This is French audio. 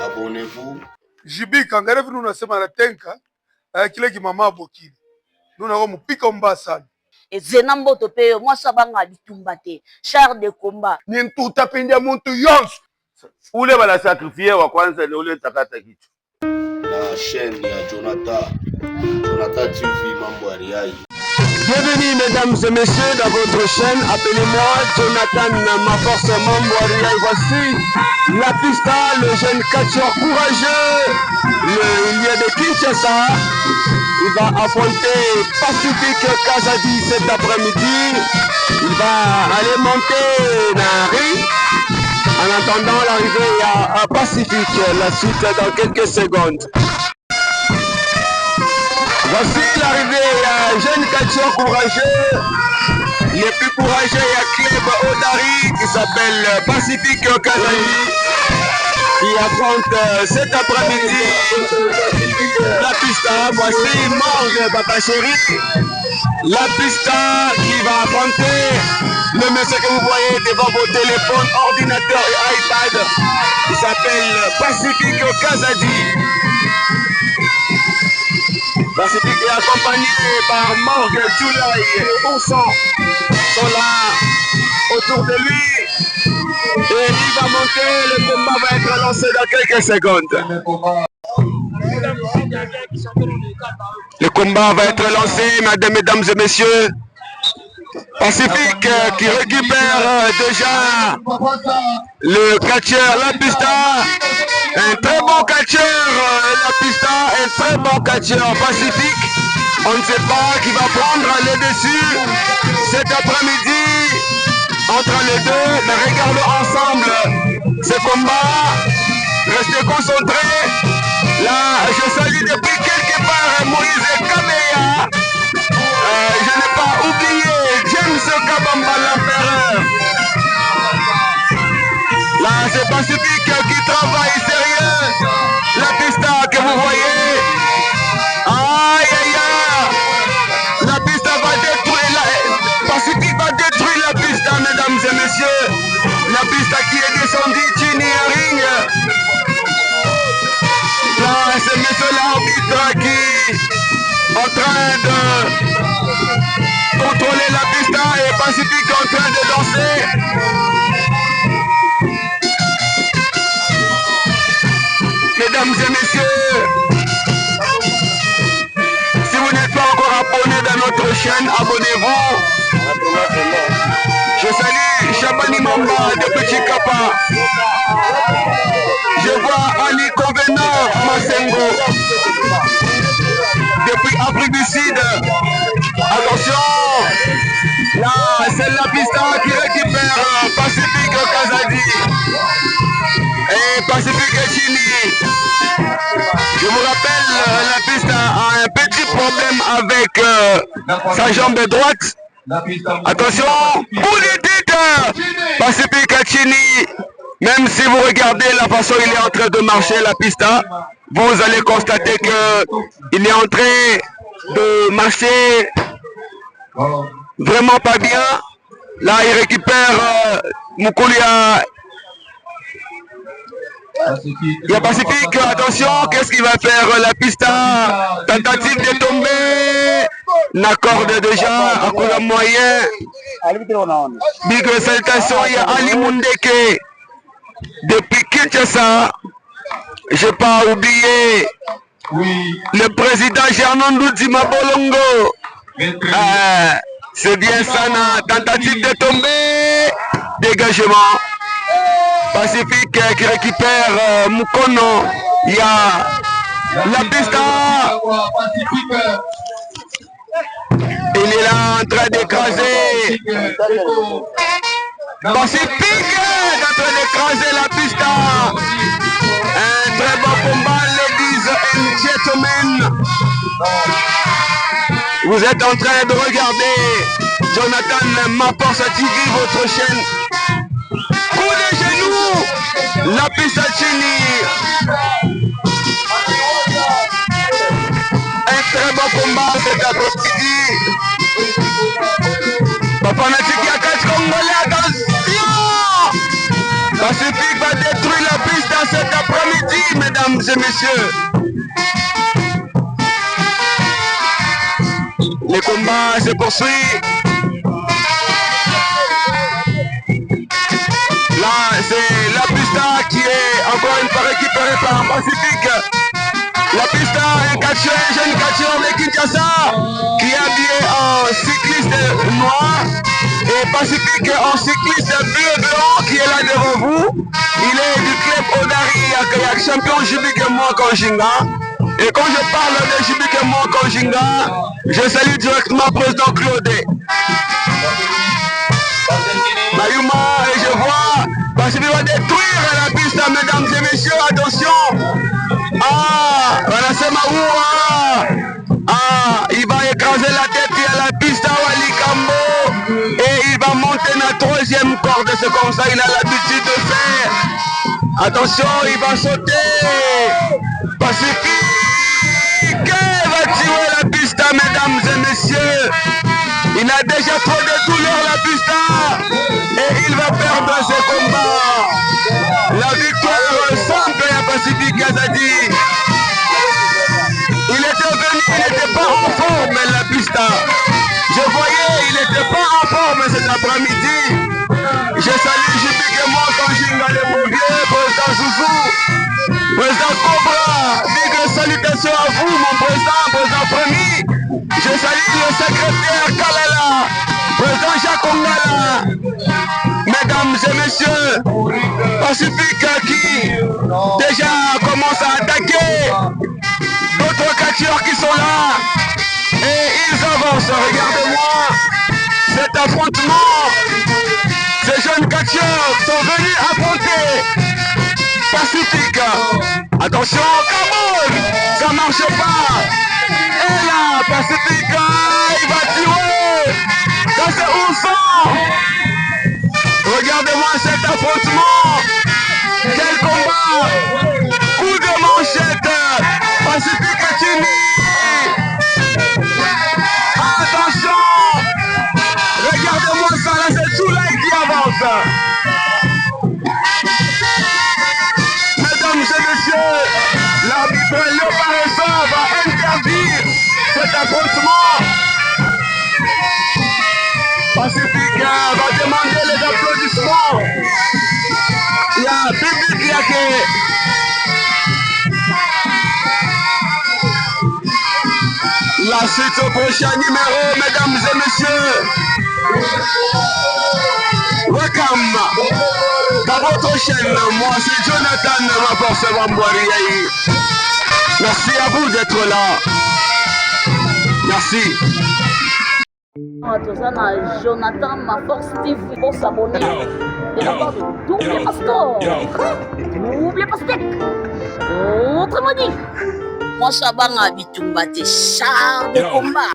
Abonnez-vous. Jibi kangare vinu unasema na tenka kile kimama abokili. Nuna ko mupika mbasa. Ezena mboto pe moi sabanga bitumba te. Char de combat. Ni ntuta pindia muntu yonsu. Ule bala sacrifier wa kwanza ni ule takata kitu. La chaîne ya Jonathan TV mambo Ariai. Bienvenue mesdames et messieurs dans votre chaîne, appelez-moi Jonathan ma force mambo Ariai. Voici la pista, le jeune catcheur courageux, il vient de Kinshasa. Il va affronter Pacifique Kazadi cet après-midi. Il va aller monter dans la rue. En attendant l'arrivée à Pacifique, la suite dans quelques secondes. Voici l'arrivée à jeune catcheur courageux. Les plus courageux, il y a Club Odari qui s'appelle Pacifique Kazadi, qui affronte cet après-midi la pista. Voici Morgue Papa Chéri. La pista qui va affronter le monsieur que vous voyez devant vos téléphones, ordinateurs et iPad. Il s'appelle Pacifique Kazadi. Pacifique est accompagné par Morgue, July et Onsan sont là autour de lui. Et il va monter, le combat va être lancé dans quelques secondes. Le combat va être lancé, mesdames et messieurs. Pacifique qui récupère déjà le catcheur, la pista. Un très bon catcheur, la pista, un très bon catcheur Pacifique. On ne sait pas qui va prendre le dessus cet après-midi entre les deux, mais regardons ensemble ce combat. Restez concentrés. Là, je salue depuis quelque part Moïse Kameya. Je n'ai pas oublié James Kabamba l'empereur. Là, c'est Pacifique qui travaille sérieux. La pista que vous voyez. Aïe, aïe, aïe. La pista va détruire. Pacifique va détruire la pista, mesdames et messieurs. La pista qui est descendue, Chini Ring. Là, c'est monsieur l'arbitre qui est en train de contrôler la pista et Pacifique en train de danser. Mesdames et messieurs, si vous n'êtes pas encore abonné dans notre chaîne, abonnez-vous. Je salue Chabani Mamba de Petit Kappa. Je vois Ali Convenant Masengo depuis Afrique du Sud. Attention, là c'est la pista qui récupère Pacifique Kazadi et Pacifique Chini. Je vous rappelle, la pista a un petit problème avec sa jambe droite. Attention, vous le dites, Pacifique Chini. Même si vous regardez la façon il est en train de marcher la pista, vous allez constater que il est en train de marcher vraiment pas bien. Là, il récupère Mukoulia. Il y a Pacifique, attention, qu'est-ce qu'il va faire la pista? Tentative de tomber. N'accorde déjà à coup de moyen. Big salutation, il y a Ali Mundeke. Depuis Kinshasa, je n'ai pas oublié le président Gernon Mabolongo. C'est bien ça, tentative de tomber. Dégagement. Pacifique qui récupère Mukono. Il y a la pista. Il est là en train d'écraser. Pacifique est en train d'écraser la pista. Un très bon combat, ladies and gentlemen. Vous êtes en train de regarder Jonathan Maporsa TV, votre chaîne. Coup de genoux, la pista Chini. Un très bon combat cet après-midi. Papa Natiki a 4 Congolais, attention! Pacifique va détruire la piste dans cet mesdames et messieurs. Les combats se poursuivent. Là, c'est la pista qui est encore une fois récupérée par un Pacifique. La pista, un jeune catcheur de Kinshasa qui est habillé en cycliste noir et Pacifique en cycliste bleu blanc qui est là devant vous. Il est du club Odari Akayak, champion Jibikemo Konjinga. Et quand je parle de Jibikemo Konjinga, je salue directement président Claude Mayuma et je vois Pacifique va détruire la piste, mesdames et messieurs, attention. Wanasema huwa il va écraser la tête à la piste à Walikambo et il va monter la troisième corde, c'est comme ça il a l'habitude de faire. Attention, il va sauter. Pacifique va tuer la piste, mesdames et messieurs. Il a déjà trop de douleur la piste et il va perdre ce combat. La victoire simple à Pacifique Azadi. Il était venu, il n'était pas en forme la pista. Je voyais, il n'était pas en forme cet après-midi. Je salue Jibikemo Konjinga le Bourdieu, président Zouzou, président Cobra. Big salutations à vous, mon président premier. Je salue le secrétaire Kalala, président Jacques Ongala. Mesdames et messieurs, Pacifique qui déjà commence à attaquer. D'autres catcheurs qui sont là et ils avancent. Regardez-moi cet affrontement. Ces jeunes catcheurs sont venus affronter Pacifique. Attention, Cameroun, ça marche pas. Et là, Pacifique, il va tirer. Ça c'est Oussan. Regardez-moi cet affrontement. Quel combat. Coup de manchette. Pacifique Chini. Attention. Regardez-moi ça, là c'est Choulay qui avance. Mesdames et messieurs, l'arbitre Léoparessa va interdire cet affrontement. Pacifique va demander les applaudissements. Il y a un public qui a la suite au prochain numéro, mesdames et messieurs. Welcome dans votre chaîne. Moi c'est Jonathan, ma force Wambouariaï. Merci à vous d'être là. Merci. Tozana Jonathan, ma force TV pour s'abonner. De la part de Double Pastor. Double Pastek. Autrement dit, moi ça va bitumba, t'es char de combat.